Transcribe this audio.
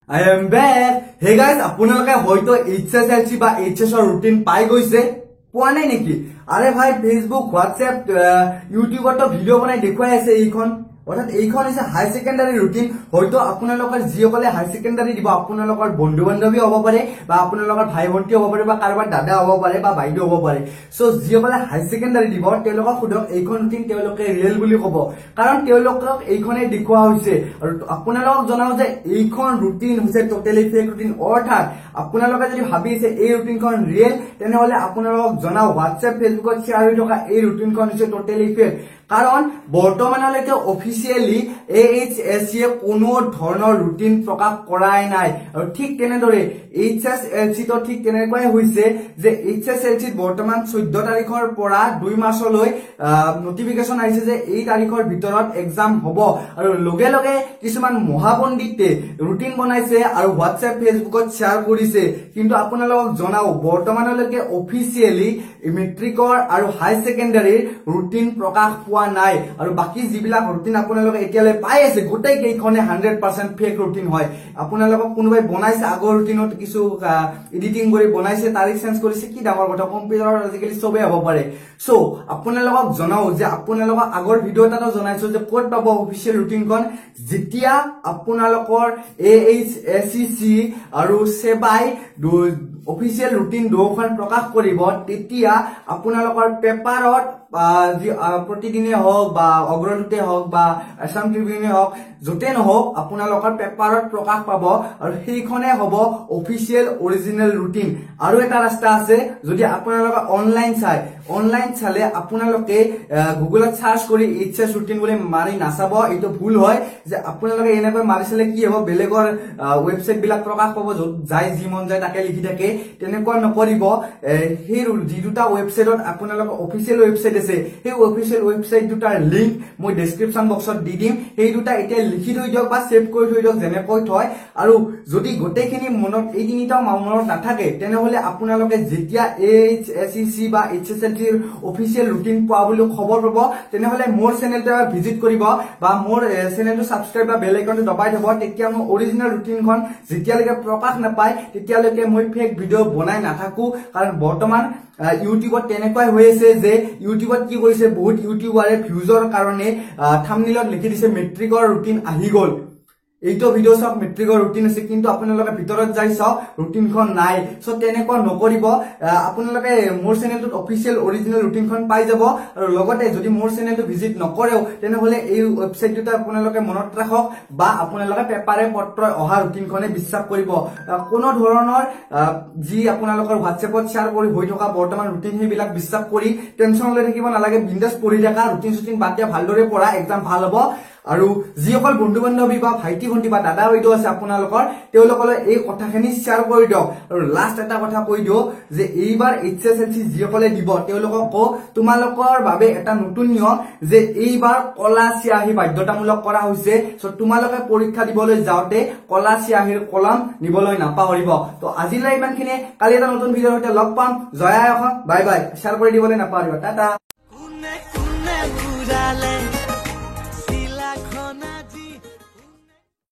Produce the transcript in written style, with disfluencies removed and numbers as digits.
I am back. Hey guys, আপোনালোকে হয়তো HSLC বা HS ৰ ৰুটিন পাই গৈছে পোৱা নাই নেকি? আৰে ভাই ফেসবুক হোয়াটসঅ্যাপ ইউটিউবত তো ভিডিও বনাই দেখুৱাই আছে এইখন অৰ্থাৎ এইখন হৈছে হাই সেকেন্ডাৰি ৰুটিন হয়তো আপোনালোকৰ যিসকলে হাই সেকেন্ডাৰি দিব আপোনালোকৰ বন্ধু বান্ধৱী হ'ব পাৰে বা আপোনালোকৰ ভাই ভন্টি হ'ব পাৰে বা কাৰোবাৰ দাদা হ'ব পাৰে বা বাইদেউ হ'ব পাৰে সো যিসকলে হাই সেকেন্ডাৰি দিব তেওঁলোকক খুদক এইখন ৰুটিন তেওঁলোকে ৰিয়েল বুলি ক'ব কাৰণ তেওঁলোকক এইখনে দেখুৱা হৈছে আৰু আপোনালোকক জনাও যে এইখন ৰুটিন হৈছে টোটালি ফেক ৰুটিন অৰ্থাৎ আপোনালোকে যদি ভাবিছে এই ৰুটিনখন ৰিয়েল তেনেহলে আপোনালোকক জনাও হোৱাটসঅ্যাপ ফেসবুকত শেয়াৰ হৈ থকা এই ৰুটিনখন হৈছে টোটালি ফেক কাৰণ বৰ্তমানলৈকে অফিচিয়ালি AHSC কোনো ধৰণৰ ৰুটিন প্ৰকাশ কৰাই নাই আৰু ঠিক তেনেদৰে HSLC তো ঠিক তেনেকৈ হৈছে যে HSLC বৰ্তমান 14 তাৰিখৰ পৰা 2 মাহলৈ নটিফিকেশন আহিছে যে এই তাৰিখৰ ভিতৰত এক্সাম হ'ব আৰু লগে লগে কিছুমান মহাপণ্ডিতে ৰুটিন বনাইছে আৰু হোৱাটসঅ্যাপ ফেসবুকত শেয়াৰ কৰিছে কিন্তু আপোনালোকক জনাও বৰ্তমানলৈকে অফিচিয়ালি মেট্ৰিকৰ আৰু হাই সেকেন্ডাৰীৰ ৰুটিন প্ৰকাশ পোৱা নাই আৰু বাকি যিবিলাক ৰুটিন আপোনালোকে এতিয়ালৈ পাই আছে গোটেই কেইখনে 100% ফেক ৰুটিন হয় আপোনালোকক কোনোবাই বনাইছে আগৰ ৰুটিনত কিছু এডিটিং কৰি বনাইছে তাৰিখ চেঞ্জ কৰিছে কি ডাঙৰ কথা কম্পিউটাৰত আজিকালি সবে হ'ব পাৰে সো আপোনালোকক জনাও যে আপোনালোকক আগৰ ভিডিও এটাতো জনাইছো যে ক'ত পাব অফিচিয়েল ৰুটিনখন যেতিয়া আপোনালোকৰ AHSC আৰু সেবাই অফিচিয়েল ৰুটিন দুখন প্ৰকাশ কৰিব তেতিয়া আপোনালোকৰ পেপাৰত প্ৰতিদিনে হওক বা অগ্ৰদূতে হওক বা আসাম ট্ৰিবিউনে হওক যতে নহওক আপোনালোকৰ পেপাৰত প্ৰকাশ পাব আৰু সেইখনে হ'ব অফিচিয়েল অৰিজিনাল ৰুটিন আৰু এটা ৰাস্তা আছে যদি আপোনালোকে অনলাইন চালে আপোনালোকে গুগলত সাৰ্চ কৰি HS ৰুটিন বুলি মাৰি নাচাব এটো ভুল হয় যে আপোনালোকে এনেকৈ মাৰিছিলে কি হ'ব বেলেগৰ ওয়েবসাইট বিলাক প্ৰকাশ পাব যাই যি মন যায় তাকে লিখি থাকে তেনেকুৱা নকৰিব সেই যি দুটা ওয়েবসাইটত আপোনালোকৰ অফিচিয়েল ওয়েবসাইট আছে সেই অফিচিয়েল ওয়েবসাইট দুটাৰ লিংক মই ডেসক্ৰিপচন বক্সত দি দিম সেই দুটা এতিয়া লিখি থৈ দিয়ক বা সেভ কৰি থৈ দিয়ক যেনে কৈ থয় আৰু যদি গোটেইখিনি মনত এই তিনিটা মনত নাথাকে তেনেহলে আপোনালোকে যেতিয়া AHSC বা HSLC অফিচিয়েল ৰুটিন পোৱা বুলি খবৰ পাব তেনেহলে মোৰ চেনেলটো ভিজিট কৰিব বা মোৰ চেনেলটো সাবস্ক্ৰাইব বা বেল আইকনটো দবাই থব তেতিয়া মই অৰিজিনাল ৰুটিনখন যেতিয়ালৈকে প্ৰকাশ নাপায় তেতিয়ালৈকে মই ফেক ভিডিও বনাই নাথাকো কাৰণ বৰ্তমান ইউটিউবত তেনেকৈ হৈ আছে যে ইউটিউবত কি কৰিছে বহুত ইউটিউবাৰে ভিউজৰ কাৰণে থাম্বনেইলত লিখি দিছে মেট্ৰিকৰ ৰুটিন আহি গল এইটো ভিডিও সব মেট্ৰিকৰ ৰুটিন আছে কিন্তু আপোনালোকে ভিতৰত যাই চাও ৰুটিনখন নাই সো তেনেকুৱা নকৰিব আপোনালোকে মোৰ চেনেলটোত অফিচিয়েল অৰিজিনাল ৰুটিনখন পাই যাব আৰু লগতে যদি মোৰ চেনেলটো ভিজিট নকৰেও তেনেহলে এই ওয়েবসাইট দুটা আপোনালোকে মনত ৰাখক বা আপোনালোকে পেপাৰে পত্ৰ অহা ৰুটিনখনে বিশ্বাস কৰিব কোনো ধৰণৰ যি আপোনালোকৰ হোৱাটসঅ্যাপত শেয়াৰ কৰি হৈ থকা বৰ্তমান ৰুটিন হেবিলাক বিশ্বাস কৰি টেনচন লৈ থাকিব নালাগে বিন্দাস পঢ়ি থাকা ৰুটিন বাদ দিয়া ভালদৰে পঢ়া এক্সাম ভাল হ'ব আৰু যিসকল বন্ধু বান্ধৱী বা ভাইটি ভন্টি বা দাদা বাইদেউ আছে আপোনালোকৰ তেওঁলোকলৈ এই কথাখিনি শেয়াৰ কৰি দিয়ক আৰু লাষ্ট এটা কথা কৈ দিও যে এইবাৰ HSLC যিসকলে দিব তেওঁলোকক তোমালোকৰ বাবে এটা নতুন নিয়ম যে এইবাৰ কলা চিয়াহী বাধ্যতামূলক কৰা হৈছে সো তোমালোকে পৰীক্ষা দিবলৈ যাওতে কলা চিয়াহীৰ কলম নিবলৈ নাপাহৰিব তো আজিলৈ ইমানখিনি কালি এটা নতুন ভিডিওৰ সৈতে লগ পাম জয় আই অসম বাই বাই শেয়াৰ কৰি দিবলৈ নাপাহৰিব টাটা